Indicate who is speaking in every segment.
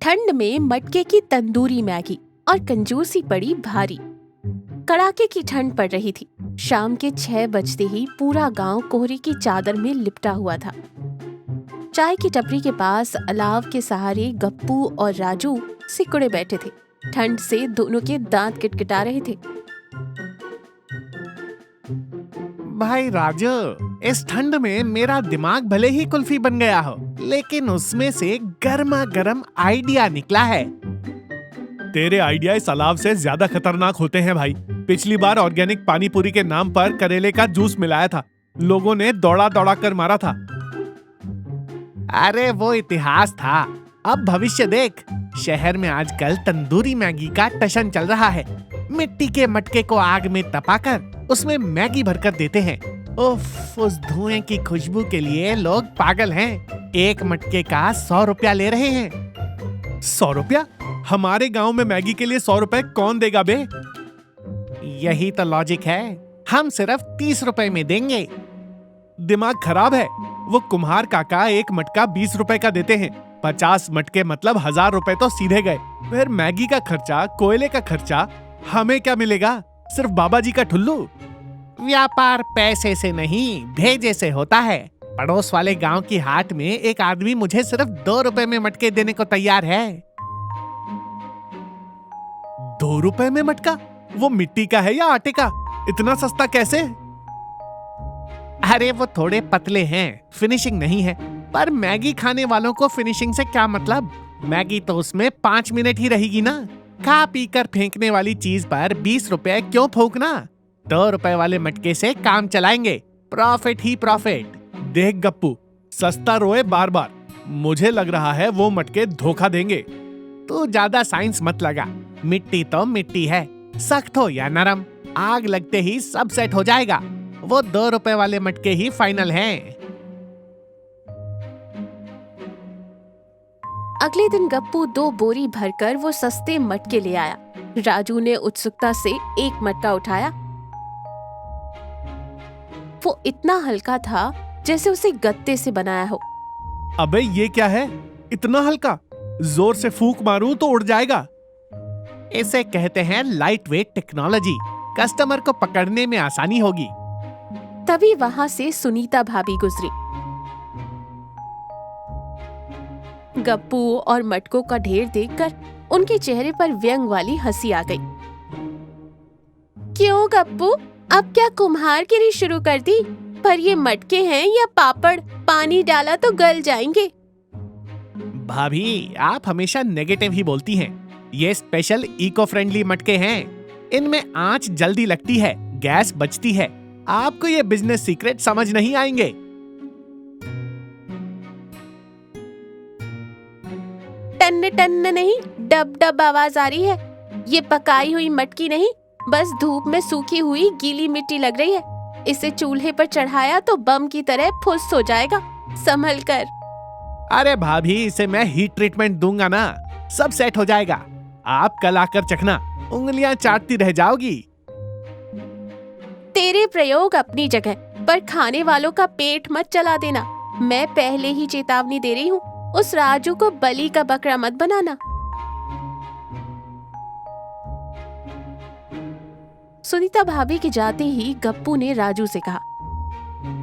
Speaker 1: ठंड में मटके की तंदूरी मैगी और कंजूसी पड़ी भारी। कड़ाके की ठंड पड़ रही थी। शाम के 6 बजते ही पूरा गांव कोहरे की चादर में लिपटा हुआ था। चाय की टपरी के पास अलाव के सहारे गप्पू और राजू सिकुड़े बैठे थे। ठंड से दोनों के दांत किटकिटा रहे थे।
Speaker 2: भाई राजू, इस ठंड में मेरा दिमाग भले ही कुल्फी बन गया हो, लेकिन उसमें से गर्मा गर्म आइडिया निकला है।
Speaker 3: तेरे आइडिया इस अलाव से ज्यादा खतरनाक होते हैं भाई। पिछली बार ऑर्गेनिक पानी पूरी के नाम पर करेले का जूस मिलाया था, लोगों ने दौड़ा दौड़ा कर मारा था।
Speaker 2: अरे वो इतिहास था, अब भविष्य देख। शहर में आजकल तंदूरी मैगी का टशन चल रहा है। मिट्टी के मटके को आग में तपाकर उसमें मैगी भरकर देते हैं। उफ, उस धुएं की खुशबू के लिए लोग पागल हैं। एक मटके का 100 रुपया ले रहे हैं।
Speaker 3: 100 रुपया? हमारे गांव में मैगी के लिए 100 रुपए कौन देगा बे?
Speaker 2: यही तो लॉजिक है, हम सिर्फ 30 रुपए में देंगे।
Speaker 3: दिमाग खराब है। वो कुम्हार काका एक मटका 20 रुपए का देते हैं। 50 मटके मतलब 1000 रुपए तो सीधे गए। फिर मैगी का खर्चा, कोयले का खर्चा, हमें क्या मिलेगा? सिर्फ बाबा जी का ठुल्लू।
Speaker 2: व्यापार पैसे से नहीं, भेजे से होता है। पड़ोस वाले गांव की हाट में एक आदमी मुझे सिर्फ 2 रुपए में मटके देने को तैयार है।
Speaker 3: 2 रुपए में मटका? वो मिट्टी का है या आटे का? इतना सस्ता कैसे?
Speaker 2: अरे वो थोड़े पतले हैं, फिनिशिंग नहीं है। पर मैगी खाने वालों को फिनिशिंग से क्या मतलब? मैगी तो उसमें 5 मिनट ही रहेगी ना। खा पी कर फेंकने वाली चीज पर 20 रुपए क्यों फूकना? 2 रुपए वाले मटके से काम चलाएंगे। प्रॉफिट ही प्रॉफिट।
Speaker 3: देख गप्पू, सस्ता रोए बार बार। मुझे लग रहा है वो मटके धोखा देंगे।
Speaker 2: तू ज्यादा साइंस मत लगा। मिट्टी तो मिट्टी है, सख्त हो या नरम, आग लगते ही सब सेट हो जाएगा। वो 2 रुपए वाले मटके ही फाइनल हैं।
Speaker 1: अगले दिन गप्पू 2 बोरी भरकर वो सस्ते मटके ले आया। राजू ने उत्सुकता से एक मटका उठाया। वो इतना हल्का था जैसे उसे गत्ते से बनाया हो।
Speaker 3: अबे ये क्या है? इतना हल्का? जोर से फूंक मारूं तो उड़ जाएगा।
Speaker 2: इसे कहते हैं लाइट वेट टेक्नोलॉजी। कस्टमर को पकड़ने में आसानी होगी।
Speaker 1: तभी वहां से सुनीता भाभी गुजरी। गप्पू और मटकों का ढेर देखकर उनके चेहरे पर व्यंग वाली हंसी आ गई। क्यों गप्पू, अब क्या कुम्हारगिरी शुरू कर दी? पर ये मटके हैं या पापड़? पानी डाला तो गल जाएंगे।
Speaker 2: भाभी, आप हमेशा नेगेटिव ही बोलती हैं। ये स्पेशल इको फ्रेंडली मटके हैं। इनमें आंच जल्दी लगती है, गैस बचती है। आपको ये बिजनेस सीक्रेट समझ नहीं आएंगे।
Speaker 1: टन्न टन्न नहीं, डब डब आवाज आ रही है। ये पकाई हुई मटकी नहीं, बस धूप में सूखी हुई गीली मिट्टी लग रही है। इसे चूल्हे पर चढ़ाया तो बम की तरह फुस हो जाएगा। संभल कर।
Speaker 2: अरे भाभी, इसे मैं हीट ट्रीटमेंट दूंगा ना, सब सेट हो जाएगा। आप कल आकर चखना, उंगलियां चाटती रह जाओगी।
Speaker 1: तेरे प्रयोग अपनी जगह, पर खाने वालों का पेट मत चला देना। मैं पहले ही चेतावनी दे रही हूँ, उस राजू को बलि का बकरा मत बनाना। सुनीता भाभी के जाते ही गप्पू ने राजू से कहा,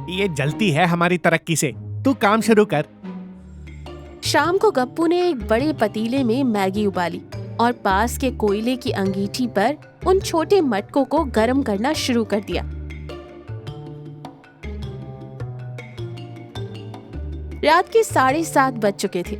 Speaker 2: ये जलती है हमारी तरक्की से, तू काम शुरू कर।
Speaker 1: शाम को गप्पू ने एक बड़े पतीले में मैगी उबाली और पास के कोयले की अंगीठी पर उन छोटे मटकों को गर्म करना शुरू कर दिया। रात के 7:30 बज चुके थे।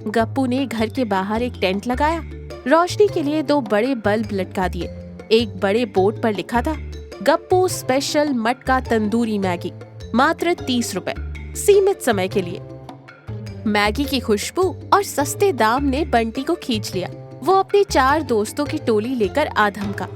Speaker 1: गप्पू ने घर के बाहर एक टेंट लगाया। रोशनी के लिए 2 बड़े बल्ब लटका दिए। एक बड़े बोर्ड पर लिखा था, गप्पू स्पेशल मटका तंदूरी मैगी, मात्र 30 रुपए, सीमित समय के लिए। मैगी की खुशबू और सस्ते दाम ने बंटी को खींच लिया। वो अपने 4 दोस्तों की टोली लेकर आ धमका।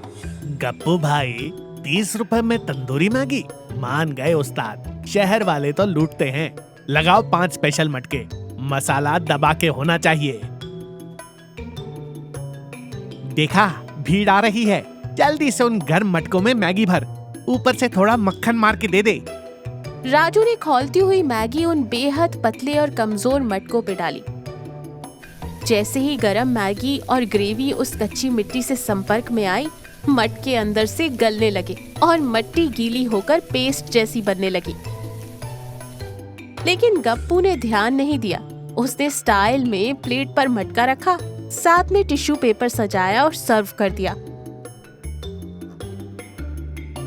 Speaker 2: गप्पू भाई, 30 रुपए में तंदूरी मैगी? मान गए उस्ताद, शहर वाले तो लूटते हैं। लगाओ 5 स्पेशल मटके, मसाला दबा के होना चाहिए। देखा, भीड़ आ रही है। जल्दी से उन गर्म मटकों में मैगी भर, ऊपर से थोड़ा मक्खन मार के दे दे।
Speaker 1: राजू ने खौलती हुई मैगी उन बेहद पतले और कमजोर मटकों पे डाली। जैसे ही गरम मैगी और ग्रेवी उस कच्ची मिट्टी से संपर्क में आई, मटके अंदर से गलने लगे और मिट्टी गीली होकर पेस्ट जैसी बनने लगी। लेकिन गप्पू ने ध्यान नहीं दिया। उसने स्टाइल में प्लेट पर मटका रखा, साथ में टिश्यू पेपर सजाया और सर्व कर दिया।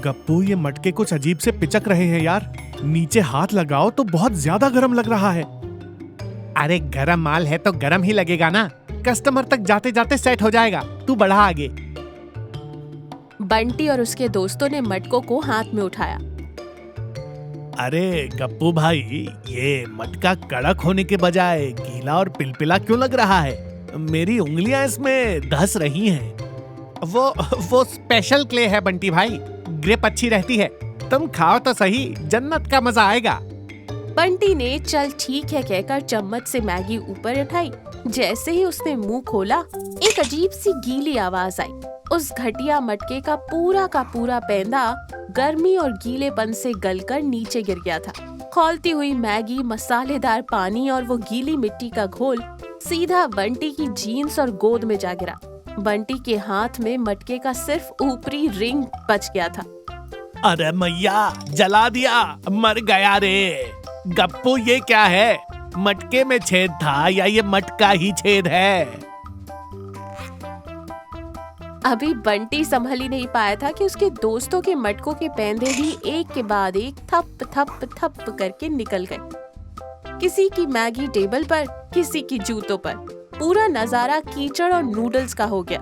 Speaker 3: गप्पू, ये मटके कुछ अजीब से पिचक रहे हैं यार। नीचे हाथ लगाओ तो बहुत ज्यादा गर्म लग रहा है।
Speaker 2: अरे गरम माल है तो गरम ही लगेगा ना। कस्टमर तक जाते जाते सेट हो जाएगा। तू बढ़ा आगे।
Speaker 1: बंटी और उसके दोस्तों ने मटकों को हाथ में उठाया।
Speaker 3: अरे गप्पू भाई, ये मटका कड़क होने के बजाय गीला और पिलपिला क्यों लग रहा है? मेरी उंगलियां इसमें धस रही हैं।
Speaker 2: वो स्पेशल क्ले है बंटी भाई। ग्रिप अच्छी रहती है। तुम खाओ तो सही, जन्नत का मजा आएगा।
Speaker 1: बंटी ने चल ठीक है कहकर चम्मच से मैगी ऊपर उठाई। जैसे ही उसने मुंह खोला, एक अजीब सी गीली आवाज आई। उस घटिया मटके का पूरा पैंदा गर्मी और गीलेपन से गलकर नीचे गिर गया था। खौलती हुई मैगी, मसालेदार पानी और वो गीली मिट्टी का घोल सीधा बंटी की जीन्स और गोद में जा गिरा। बंटी के हाथ में मटके का सिर्फ ऊपरी रिंग बच गया था।
Speaker 3: अरे मैया, जला दिया, मर गया रे। गप्पू, ये क्या है? मटके में छेद था या ये मटका ही छेद है?
Speaker 1: अभी बंटी संभल ही नहीं पाया था कि उसके दोस्तों के मटकों के पैंदे भी एक के बाद एक थप थप थप करके निकल गए। किसी की मैगी टेबल पर, किसी की जूतों पर। पूरा नजारा कीचड़ और नूडल्स का हो गया।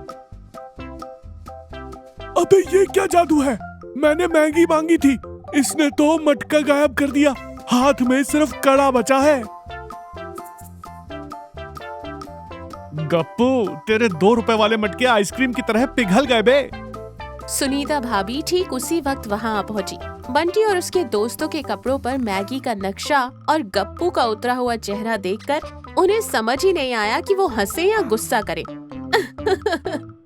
Speaker 3: अबे ये क्या जादू है? मैंने मैगी मांगी थी, इसने तो मटका गायब कर दिया। हाथ में सिर्फ कड़ा बचा है। गप्पू, तेरे 2 रुपए वाले मटके आइसक्रीम की तरह पिघल गए बे।
Speaker 1: सुनीता भाभी ठीक उसी वक्त वहां पहुंची। बंटी और उसके दोस्तों के कपड़ों पर मैगी का नक्शा और गप्पू का उतरा हुआ चेहरा देखकर उन्हें समझ ही नहीं आया कि वो हंसे या गुस्सा करे।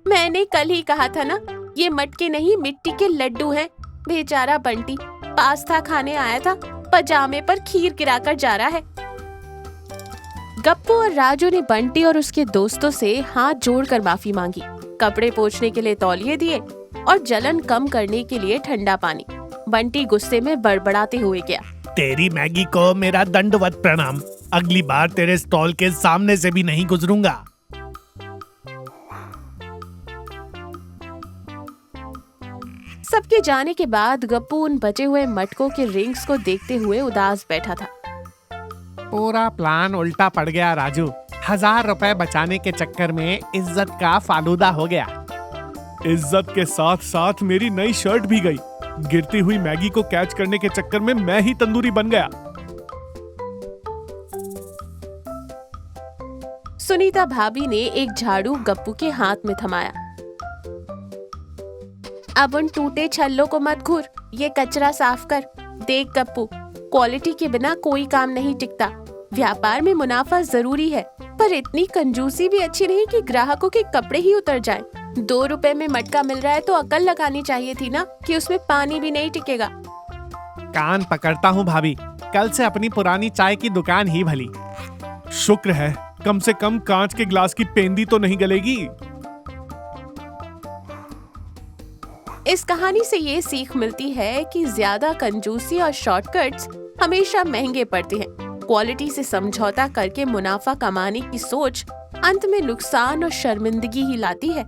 Speaker 1: मैंने कल ही कहा था ना, ये मटके नहीं मिट्टी के लड्डू हैं। बेचारा बंटी पास्ता खाने आया था, पजामे पर खीर गिराकर जा रहा है। गप्पू और राजू ने बंटी और उसके दोस्तों से हाथ जोड़कर माफी मांगी। कपड़े पोंछने के लिए तौलिए दिए और जलन कम करने के लिए ठंडा पानी। बंटी गुस्से में बड़बड़ाते हुए गया।
Speaker 3: तेरी मैगी को मेरा दंडवत प्रणाम। अगली बार तेरे स्टॉल के सामने से भी नहीं गुजरूंगा।
Speaker 1: सबके जाने के बाद गप्पू उन बचे हुए मटकों के रिंग्स को देखते हुए उदास बैठा था।
Speaker 2: पूरा प्लान उल्टा पड़ गया राजू। 1000 रुपए बचाने के चक्कर में इज्जत का फालूदा हो गया।
Speaker 3: इज्जत के साथ साथ मेरी नई शर्ट भी गई। गिरती हुई मैगी को कैच करने के चक्कर में मैं ही तंदूरी बन गया।
Speaker 1: सुनीता भाभी ने एक झाड़ू गप्पू के हाथ में थमाया। अब उन टूटे छल्लों को मत घूर, ये कचरा साफ कर। देख गप्पू, क्वालिटी के बिना कोई काम नहीं टिकता। व्यापार में मुनाफा जरूरी है, पर इतनी कंजूसी भी अच्छी नहीं कि ग्राहकों के कपड़े ही उतर जाएं। 2 रुपए में मटका मिल रहा है तो अकल लगानी चाहिए थी ना कि उसमें पानी भी नहीं टिकेगा।
Speaker 2: कान पकड़ता हूँ भाभी, कल से अपनी पुरानी चाय की दुकान ही भली।
Speaker 3: शुक्र है, कम से कम कांच के गिलास की पेंदी तो नहीं गलेगी।
Speaker 1: इस कहानी से ये सीख मिलती है कि ज्यादा कंजूसी और शॉर्टकट्स हमेशा महंगे पड़ते हैं। क्वालिटी से समझौता करके मुनाफा कमाने की सोच अंत में नुकसान और शर्मिंदगी ही लाती है।